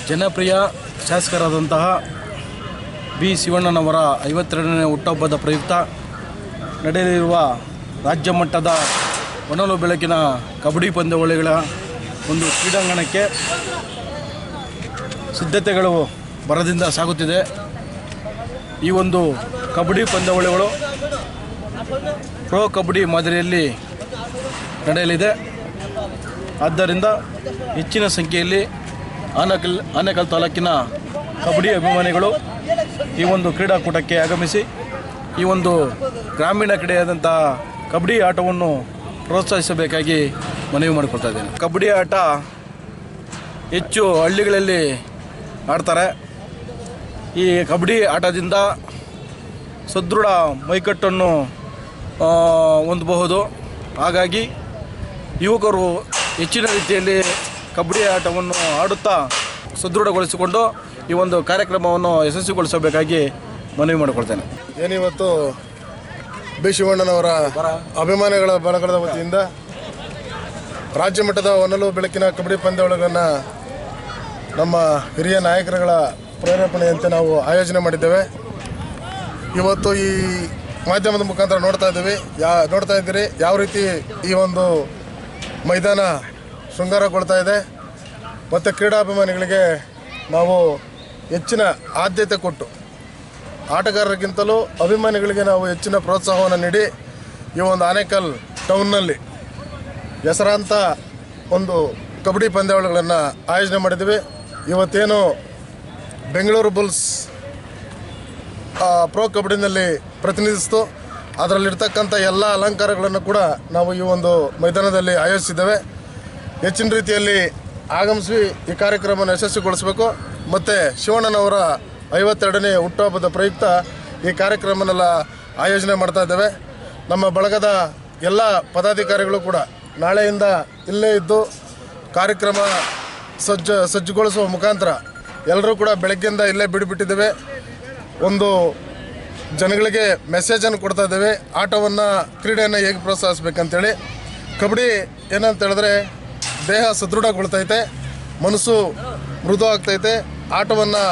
ಜನಪ್ರಿಯ ಶಾಸಕರಾದಂತಹ ಬಿ ಶಿವಣ್ಣನವರ 52ನೇ ಹುಟ್ಟುಹಬ್ಬದ ಪ್ರಯುಕ್ತ ನಡೆಯಲಿರುವ ರಾಜ್ಯ ಮಟ್ಟದ ಹೊನಲು ಬೆಳಕಿನ ಕಬಡ್ಡಿ ಪಂದ್ಯಾವಳಿಗಳ ಒಂದು ಕ್ರೀಡಾಂಗಣಕ್ಕೆ ಸಿದ್ಧತೆಗಳು ಭರದಿಂದ ಸಾಗುತ್ತಿದೆ. ಈ ಒಂದು ಕಬಡ್ಡಿ ಪಂದ್ಯಾವಳಿಗಳು ಪ್ರೋ ಕಬಡ್ಡಿ ಮಾದರಿಯಲ್ಲಿ ನಡೆಯಲಿದೆ. ಆದ್ದರಿಂದ ಹೆಚ್ಚಿನ ಸಂಖ್ಯೆಯಲ್ಲಿ ಆನೇಕಲ್ ತಾಲೂಕಿನ ಕಬಡ್ಡಿ ಅಭಿಮಾನಿಗಳು ಈ ಒಂದು ಕ್ರೀಡಾಕೂಟಕ್ಕೆ ಆಗಮಿಸಿ ಈ ಒಂದು ಗ್ರಾಮೀಣ ಕ್ರೀಡೆಯಾದಂಥ ಕಬಡ್ಡಿ ಆಟವನ್ನು ಪ್ರೋತ್ಸಾಹಿಸಬೇಕಾಗಿ ಮನವಿ ಮಾಡಿಕೊಳ್ತಾ ಇದ್ದೇನೆ. ಕಬಡ್ಡಿ ಆಟ ಹೆಚ್ಚು ಹಳ್ಳಿಗಳಲ್ಲಿ ಆಡ್ತಾರೆ. ಈ ಕಬಡ್ಡಿ ಆಟದಿಂದ ಸದೃಢ ಮೈಕಟ್ಟನ್ನು ಹೊಂದಬಹುದು. ಹಾಗಾಗಿ ಯುವಕರು ಹೆಚ್ಚಿನ ರೀತಿಯಲ್ಲಿ ಕಬಡ್ಡಿ ಆಟವನ್ನು ಆಡುತ್ತಾ ಸದೃಢಗೊಳಿಸಿಕೊಂಡು ಈ ಒಂದು ಕಾರ್ಯಕ್ರಮವನ್ನು ಯಶಸ್ವಿಗೊಳಿಸಬೇಕಾಗಿ ಮನವಿ ಮಾಡಿಕೊಳ್ತೇನೆ. ಏನಿವತ್ತು ಬಿ ಶಿವಣ್ಣನವರ ಅಭಿಮಾನಿಗಳ ಬಳಗದ ವತಿಯಿಂದ ರಾಜ್ಯ ಮಟ್ಟದ ಹೊನಲು ಬೆಳಕಿನ ಕಬಡ್ಡಿ ಪಂದ್ಯಾವಳಿಗಳನ್ನು ನಮ್ಮ ಹಿರಿಯ ನಾಯಕರುಗಳ ಪ್ರೇರೇಪಣೆಯಂತೆ ನಾವು ಆಯೋಜನೆ ಮಾಡಿದ್ದೇವೆ. ಇವತ್ತು ಈ ಮಾಧ್ಯಮದ ಮುಖಾಂತರ ನೋಡ್ತಾ ಇದ್ದೀರಿ ಯಾವ ರೀತಿ ಈ ಒಂದು ಮೈದಾನ ಶೃಂಗಾರಗೊಳ್ತಾ ಇದೆ. ಮತ್ತು ಕ್ರೀಡಾಭಿಮಾನಿಗಳಿಗೆ ನಾವು ಹೆಚ್ಚಿನ ಆದ್ಯತೆ ಕೊಟ್ಟು ಆಟಗಾರರಿಗಿಂತಲೂ ಅಭಿಮಾನಿಗಳಿಗೆ ನಾವು ಹೆಚ್ಚಿನ ಪ್ರೋತ್ಸಾಹವನ್ನು ನೀಡಿ ಈ ಒಂದು ಆನೇಕಲ್ ಟೌನ್ನಲ್ಲಿ ಹೆಸರಾಂತ ಒಂದು ಕಬಡ್ಡಿ ಪಂದ್ಯಾವಳಿಗಳನ್ನು ಆಯೋಜನೆ ಮಾಡಿದ್ದೀವಿ. ಇವತ್ತೇನು ಬೆಂಗಳೂರು ಬುಲ್ಸ್ ಪ್ರೋ ಕಬಡ್ಡಿನಲ್ಲಿ ಪ್ರತಿನಿಧಿಸಿತು, ಅದರಲ್ಲಿರ್ತಕ್ಕಂಥ ಎಲ್ಲ ಅಲಂಕಾರಗಳನ್ನು ಕೂಡ ನಾವು ಈ ಒಂದು ಮೈದಾನದಲ್ಲಿ ಆಯೋಜಿಸಿದ್ದೇವೆ. ಹೆಚ್ಚಿನ ರೀತಿಯಲ್ಲಿ ಆಗಮಿಸಿ ಈ ಕಾರ್ಯಕ್ರಮವನ್ನು ಯಶಸ್ವಿಗೊಳಿಸಬೇಕು. ಮತ್ತು ಶಿವಣ್ಣನವರ 52ನೇ ಹುಟ್ಟುಹಬ್ಬದ ಪ್ರಯುಕ್ತ ಈ ಕಾರ್ಯಕ್ರಮನೆಲ್ಲ ಆಯೋಜನೆ ಮಾಡ್ತಾ ಇದ್ದೇವೆ. ನಮ್ಮ ಬಳಗದ ಎಲ್ಲ ಪದಾಧಿಕಾರಿಗಳು ಕೂಡ ನಾಳೆಯಿಂದ ಇಲ್ಲೇ ಇದ್ದು ಕಾರ್ಯಕ್ರಮ ಸಜ್ಜುಗೊಳಿಸುವ ಮುಖಾಂತರ ಎಲ್ಲರೂ ಕೂಡ ಬೆಳಗ್ಗೆಯಿಂದ ಇಲ್ಲೇ ಬಿಟ್ಟುಬಿಟ್ಟಿದ್ದೇವೆ. ಒಂದು ಜನಗಳಿಗೆ ಮೆಸೇಜನ್ನು ಕೊಡ್ತಾ ಇದ್ದೇವೆ, ಆಟವನ್ನು ಕ್ರೀಡೆಯನ್ನು ಹೇಗೆ ಪ್ರೋತ್ಸಾಹಿಸಬೇಕಂತೇಳಿ. ಕಬಡ್ಡಿ ಏನಂತ ಹೇಳಿದ್ರೆ ದೇಹ ಸದೃಢಗೊಳ್ತೈತೆ, ಮನಸ್ಸು ಮೃದು ಆಗ್ತೈತೆ. ಆಟವನ್ನು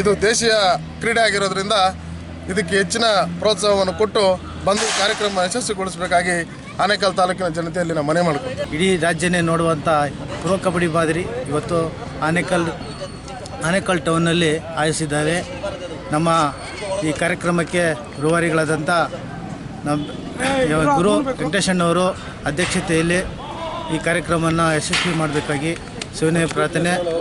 ಇದು ದೇಶೀಯ ಕ್ರೀಡೆ ಆಗಿರೋದ್ರಿಂದ ಇದಕ್ಕೆ ಹೆಚ್ಚಿನ ಪ್ರೋತ್ಸಾಹವನ್ನು ಕೊಟ್ಟು ಬಂದು ಕಾರ್ಯಕ್ರಮ ಯಶಸ್ವಿಗೊಳಿಸಬೇಕಾಗಿ ಆನೇಕಲ್ ತಾಲೂಕಿನ ಜನತೆಯಲ್ಲಿ ನಾವು ಮನವಿ ಮಾಡ್ತೀವಿ. ಇಡೀ ರಾಜ್ಯನೇ ನೋಡುವಂಥ ಪ್ರೋ ಕಬಡ್ಡಿ ಮಾದರಿ ಇವತ್ತು ಆನೇಕಲ್ ಟೌನ್ನಲ್ಲಿ ಆಯೋಜಿಸಿದ್ದಾರೆ. ನಮ್ಮ ಈ ಕಾರ್ಯಕ್ರಮಕ್ಕೆ ರೂವಾರಿಗಳಾದಂಥ ನಮ್ಮ ಗುರು ವೆಂಕಟೇಶಣ್ಣವರು ಅಧ್ಯಕ್ಷತೆಯಲ್ಲಿ ಈ ಕಾರ್ಯಕ್ರಮವನ್ನು ಯಶಸ್ವಿ ಮಾಡಬೇಕಾಗಿ ಶಿವನೇ ಪ್ರಾರ್ಥನೆ.